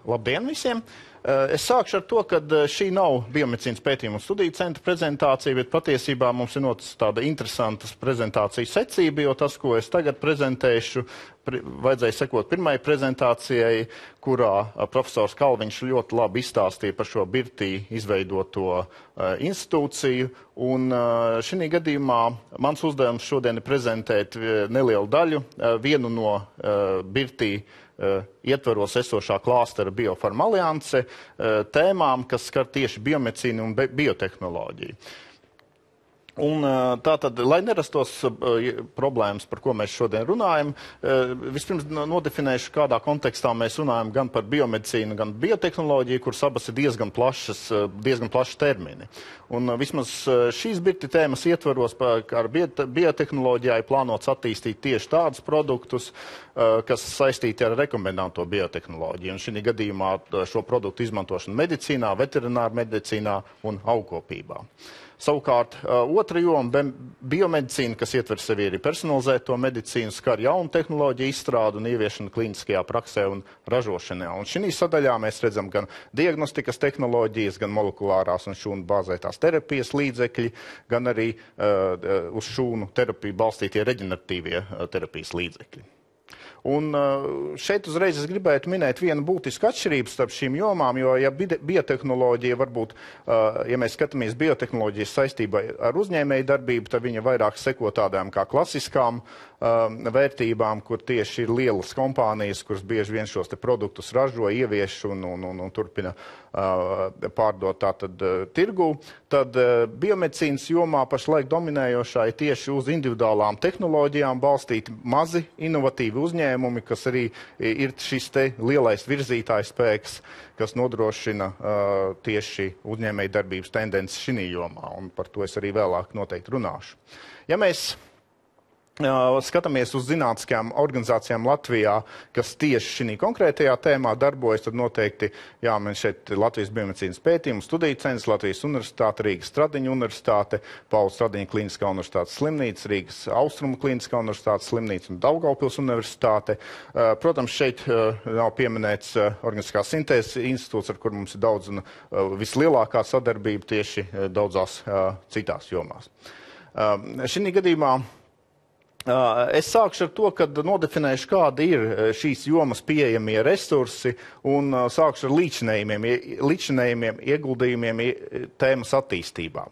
Labdien visiem! Es sākšu ar to, ka šī nav biomedicīnas pētījumu un studiju centra prezentācija, bet patiesībā mums ir noticis tāda interesanta prezentācijas secība, jo tas, ko es tagad prezentēšu, vajadzēja sekot pirmai prezentācijai, kurā profesors Kalviņš ļoti labi izstāstīja par šo Birtī izveidoto institūciju. Un šī gadījumā mans uzdevums šodien ir prezentēt nelielu daļu, vienu no Birtī ietvaros esošā klāstera Biofarma alianse tēmām, kas skar tieši biomedicīnu un biotehnoloģiju. Un tātad, lai nerastos problēmas, par ko mēs šodien runājam, vispirms nodefinēšu, kādā kontekstā mēs runājam gan par biomedicīnu, gan biotehnoloģiju, kuras abas ir diezgan plaši termini. Un vismaz šīs Birti tēmas ietvaros ar biotehnoloģijai plānots attīstīt tieši tādus produktus, kas saistīti ar rekomendēto biotehnoloģiju. Un šī gadījumā šo produktu izmantošanu medicīnā, veterināru medicīnā un augkopībā. Savukārt, otra joma - biomedicīna, kas ietver sevi arī personalizēto medicīnu, skar jaunu tehnoloģiju izstrādu un ieviešanu klīniskajā praksē un ražošanā. Un šī sadaļā mēs redzam gan diagnostikas tehnoloģijas, gan molekulārās un šūnu bāzētās terapijas līdzekļi, gan arī uz šūnu terapiju balstītie reģeneratīvie terapijas līdzekļi. Un šeit uzreiz es gribētu minēt vienu būtisku atšķirību starp šīm jomām, jo ja biotehnoloģija varbūt, ja mēs skatāmies biotehnoloģijas saistībā ar uzņēmēju darbību, tad viņa vairāk seko tādām kā klasiskām vērtībām, kur tieši ir lielas kompānijas, kuras bieži vien šos te produktus ražo, ievieš un turpina pārdot tātad tirgū. Tad biomedicīnas jomā pašlaik dominējošā ir tieši uz individuālām tehnoloģijām balstīti mazi inovatīvi uzņēmumi, kas arī ir šis te lielais virzītājs spēks, kas nodrošina tieši uzņēmēju darbības tendences šī jomā, un par to es arī vēlāk noteikti runāšu. Ja mēs skatāmies uz zinātniskajām organizācijām Latvijā, kas tieši šī konkrētajā tēmā darbojas, tad noteikti jāmin šeit Latvijas biomedicīnas pētījumu studiju centrs, Latvijas Universitāte, Rīgas Stradiņa Universitāte, Paula Stradiņa Kliniskā universitātes slimnīca, Rīgas Austrumu Kliniskā universitātes slimnīca un Daugavpils Universitāte. Protams, šeit nav pieminēts Organiskās sintēzes institūts, ar kur mums ir daudz un vislielākā sadarbība tieši daudzās citās jomās. Šī gadījumā es sākšu ar to, ka nodefinēšu, kādi ir šīs jomas pieejamie resursi, un sākšu ar līdzinējumiem ieguldījumiem tēmas attīstībā.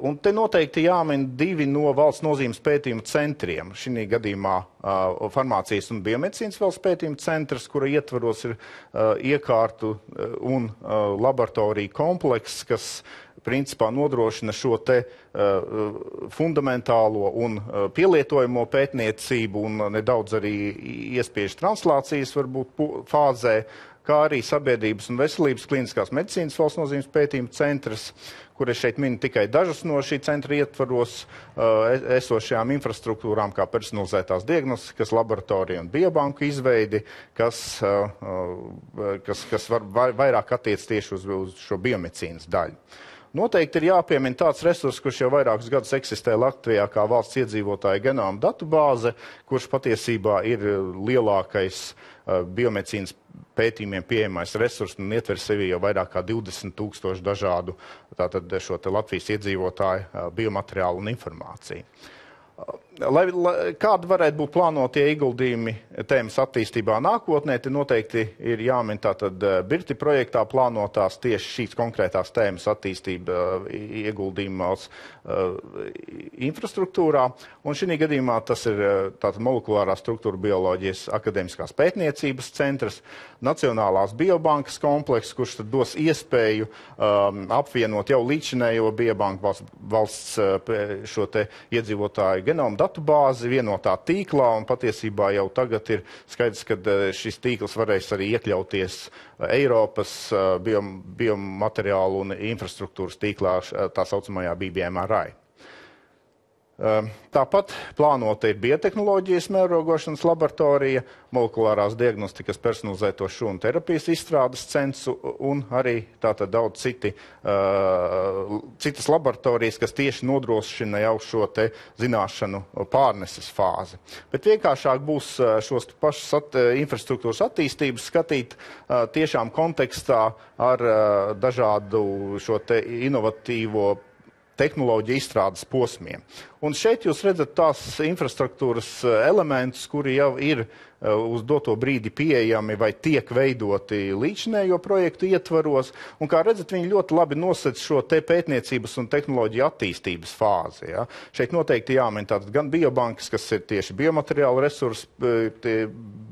Un te noteikti jāmin divi no valsts nozīmes pētījumu centriem. Šī gadījumā Farmācijas un biomedicīnas valsts pētījumu centrs, kura ietvaros ir iekārtu un laboratoriju komplekss, kas principā nodrošina šo te fundamentālo un pielietojamo pētniecību un nedaudz arī iespiež translācijas varbūt fāzē, kā arī Sabiedrības un veselības klīniskās medicīnas valsts nozīmes pētījumu centrs, kur es šeit minu tikai dažas no šī centra ietvaros esošajām infrastruktūrām, kā personalizētās diagnostikas laboratorija un biobanku izveidi, kas var vairāk attiec tieši uz šo biomedicīnas daļu. Noteikti ir jāpiemina tāds resurs, kurš jau vairākus gadus eksistē Latvijā kā valsts iedzīvotāja genoma datubāze, kurš patiesībā ir lielākais biomedicīnas pētījumiem pieejamais resurs un ietver sevi jau vairāk kā 20,000 dažādu tātad šo te Latvijas iedzīvotāju biomateriālu un informāciju. Kādi varētu būt plānotie ieguldījumi tēmas attīstībā nākotnē, te noteikti ir jāmin tātad Birti projektā plānotās tieši šīs konkrētās tēmas attīstība ieguldījumos infrastruktūrā, un šī gadījumā tas ir tātad molekulārā struktūra bioloģijas akadēmiskās pētniecības centrs, Nacionālās biobankas komplekss, kurš tad dos iespēju apvienot jau līdzinējo biobanku valsts šo te iedzīvotāju genomu datubāzi vienotā tīklā, un patiesībā jau tagad ir skaidrs, ka šis tīkls varēs arī iekļauties Eiropas biomateriālu un infrastruktūras tīklā, tā saucamajā BBMRI. Tāpat plānota ir biotehnoloģijas mērogošanas laboratorija, molekulārās diagnostikas personalizēto šūnu terapijas izstrādes centrs un arī tātad daudz citas laboratorijas, kas tieši nodrošina jau šo te zināšanu pārneses fāzi. Bet vienkāršāk būs šos pašus infrastruktūras attīstības skatīt tiešām kontekstā ar dažādu šo te inovatīvo tehnoloģiju izstrādes posmiem. Un šeit jūs redzat tās infrastruktūras elementus, kuri jau ir uz doto brīdi pieejami vai tiek veidoti līdzinējo projektu ietvaros. Un kā redzat, viņi ļoti labi nosec šo te pētniecības un tehnoloģiju attīstības fāzi. Ja. Šeit noteikti jāmin tātad gan biobankas, kas ir tieši biomateriālu resursu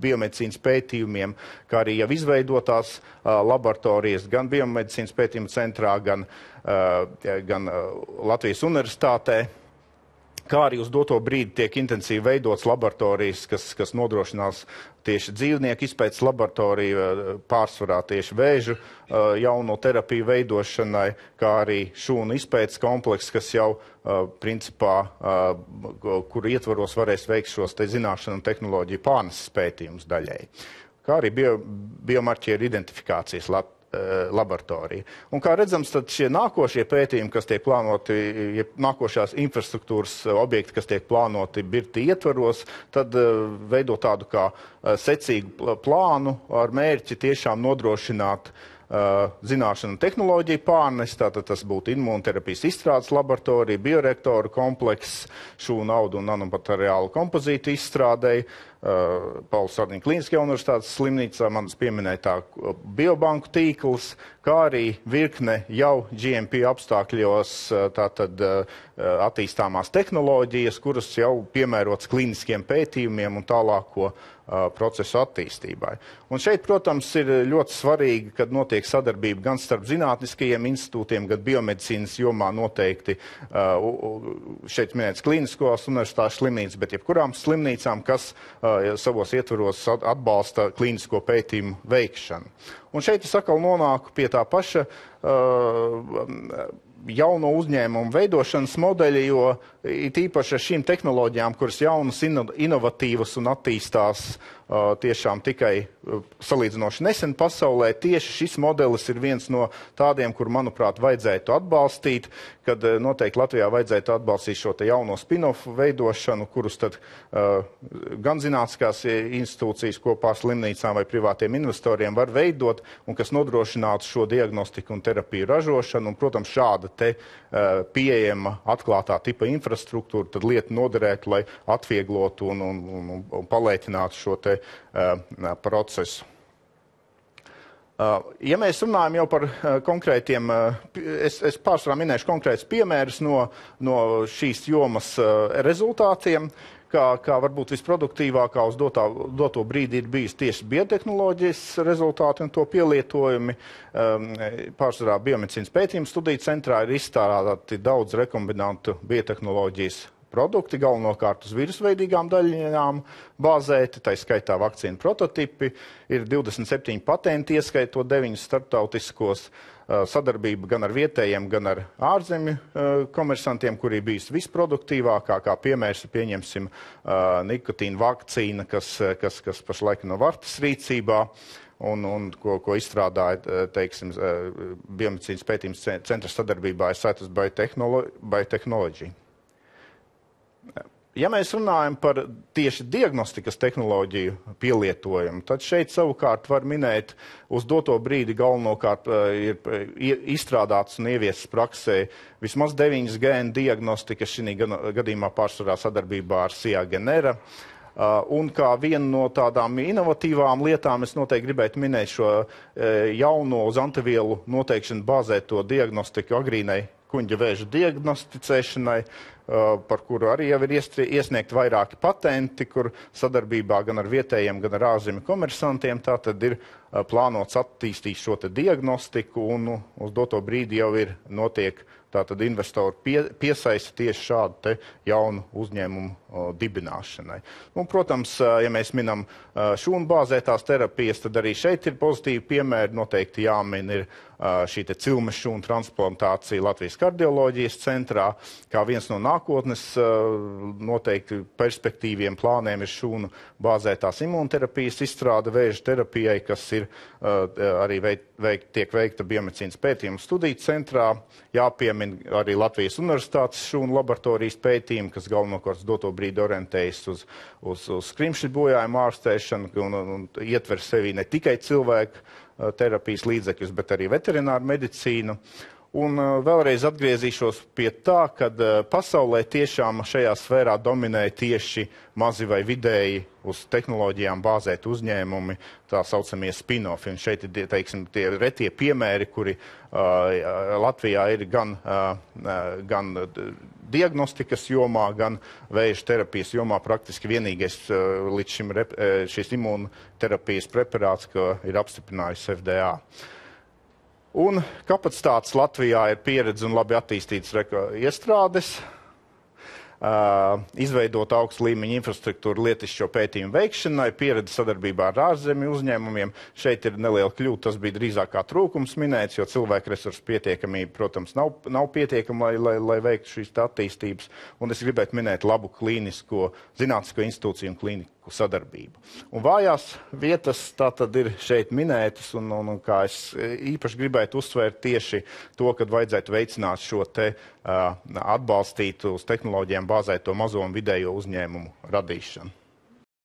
biomedicīnas pētījumiem, kā arī jau izveidotās laboratorijas, gan biomedicīnas pētījumu centrā, gan Latvijas universitātē, kā arī uz doto brīdi tiek intensīvi veidots laboratorijas, kas nodrošinās tieši dzīvnieku izpētes laboratoriju, pārsvarā tieši vēžu jauno terapiju veidošanai, kā arī šūnu izpētes komplekss, kas jau principā, kuru ietvaros varēs veikt šos te zināšanu un tehnoloģiju pārneses pētījumus daļai. Kā arī biomarķieru identifikācijas laboratorija. Un kā redzams, tad šie nākošie pētījumi, kas tiek plānoti, nākošās infrastruktūras objekti, kas tiek plānoti birti ietvaros, tad veido tādu kā secīgu plānu ar mērķi tiešām nodrošināt zināšanu un tehnoloģiju pārnes, tātad tas būtu imūnterapijas izstrādes laboratorija, bioreaktoru komplekss, šūnu audu un nanomateriālu kompozītu izstrādei, Pauls Sardiņa Klīniskajā universitātes slimnīcā, manas pieminētā biobanku tīkls, kā arī virkne jau GMP apstākļos tātad attīstāmās tehnoloģijas, kuras jau piemērotas klīniskiem pētījumiem un tālāko procesu attīstībai. Un šeit, protams, ir ļoti svarīgi, kad notiek sadarbība gan starp zinātniskajiem institūtiem, gan biomedicīnas jomā noteikti šeit minēts Klīniskās universitātes slimnīcas, bet jebkurām slimnīcām, kas savos ietvaros atbalsta klīnisko pētījumu veikšanu. Un šeit es atkal nonāku pie tā paša jauno uzņēmumu veidošanas modeļi, jo tīpaši ar šīm tehnoloģijām, kuras jaunas, inovatīvas un attīstās tiešām tikai salīdzinoši nesen pasaulē, tieši šis modelis ir viens no tādiem, kur, manuprāt, vajadzētu atbalstīt, kad noteikti Latvijā vajadzētu atbalstīt šo te jauno spin-offu veidošanu, kurus tad gan zinātniskās institūcijas kopā ar slimnīcām vai privātiem investoriem var veidot, un kas nodrošinātu šo diagnostiku un terapiju ražošanu. Un, protams, šāda te pieejama atklātā tipa infrastruktūra tad lieta noderētu, lai atvieglotu un palētinātu šo te procesu. Ja mēs runājam jau par konkrētiem, es pārsvarā minēšu konkrētus piemērus no šīs jomas rezultātiem, kā varbūt visproduktīvākā uz doto brīdi ir bijis tieši biotehnoloģijas rezultāti un to pielietojumi. Pārsvarā biomedicīnas pētījumu studiju centrā ir izstrādāti daudz rekombinantu biotehnoloģijas produkti, galvenokārt uz vīrusveidīgām daļiņām bāzēti, tā skaitā vakcīnu prototipi, ir 27 patenti, ieskaitot 9 starptautiskos, sadarbība gan ar vietējiem, gan ar ārzemju komersantiem, kuri bijusi visproduktīvākā, kā piemērs, pieņemsim nikotīna vakcīna, kas pašlaik no Vartas rīcībā, un ko izstrādāja, teiksim, biomedicīnas pētījums centra sadarbībā ar Citus Biotechnology. Ja mēs runājam par tieši diagnostikas tehnoloģiju pielietojumu, tad šeit savukārt var minēt uz doto brīdi galvenokārt ir izstrādāts un ieviests praksē vismaz 9 gēnu diagnostikas, šī gadījumā pārsvarā sadarbībā ar Siagenera. Un kā vienu no tādām inovatīvām lietām es noteikti gribētu minēt šo jauno uz antivielu noteikšanu bāzēto diagnostiku agrīnai kuņģa vēža diagnosticēšanai, par kuru arī jau ir iesniegti vairāki patenti, kur sadarbībā gan ar vietējiem, gan ar ārzemju komersantiem tātad ir plānots attīstīt šo te diagnostiku, un uz doto brīdi jau ir notiek tātad investori piesaista tieši šādu te jaunu uzņēmumu dibināšanai. Un, protams, ja mēs minam šūnu bāzētās terapijas, tad arī šeit ir pozitīvi piemēri, noteikti jāmin ir šī te cilmes šūnu transplantācija Latvijas kardioloģijas centrā, kā viens no nākotnes noteikti perspektīviem plāniem ir šūnu bāzētās imūnterapijas izstrāde vēža terapijai, kas ir arī tiek veikta biomedicīnas pētījuma studiju centrā. Jāpiemin arī Latvijas Universitātes šūnu laboratorijas pētījumi, kas galvenokārt doto brīdi orientējas uz skrimšļu bojājumu ārstēšanu un ietver sevī ne tikai cilvēku terapijas līdzekļus, bet arī veterināru medicīnu. Un vēlreiz atgriezīšos pie tā, ka pasaulē tiešām šajā sfērā dominē tieši mazi vai vidēji uz tehnoloģijām bāzēti uzņēmumi, tā saucamie spin-offi. Un šeit ir, teiksim, tie retie piemēri, kuri Latvijā ir gan diagnostikas jomā, gan vēža terapijas jomā praktiski vienīgais līdz šim šis imūnterapijas preparāts, ko ir apstiprinājusi FDA. Un kapacitātes Latvijā ir pieredze un labi attīstītas iestrādes, izveidot augstu līmeņa infrastruktūru lietišķo pētījumu veikšanai, pieredze sadarbībā ar ārzemju uzņēmumiem. Šeit ir neliela kļūda, tas bija drīzāk kā trūkums minēts, jo cilvēku resursu pietiekamība, protams, nav pietiekama, lai veiktu šīs attīstības. Un es gribētu minēt labu klīnisko, zinātnisko institūciju un klīniku sadarbību. Un vājās vietas tā tad ir šeit minētas, un kā es īpaši gribētu uzsvērt tieši to, kad vajadzētu veicināt šo te atbalstītu uz tehnoloģijām bāzēto mazo un vidējo uzņēmumu radīšanu.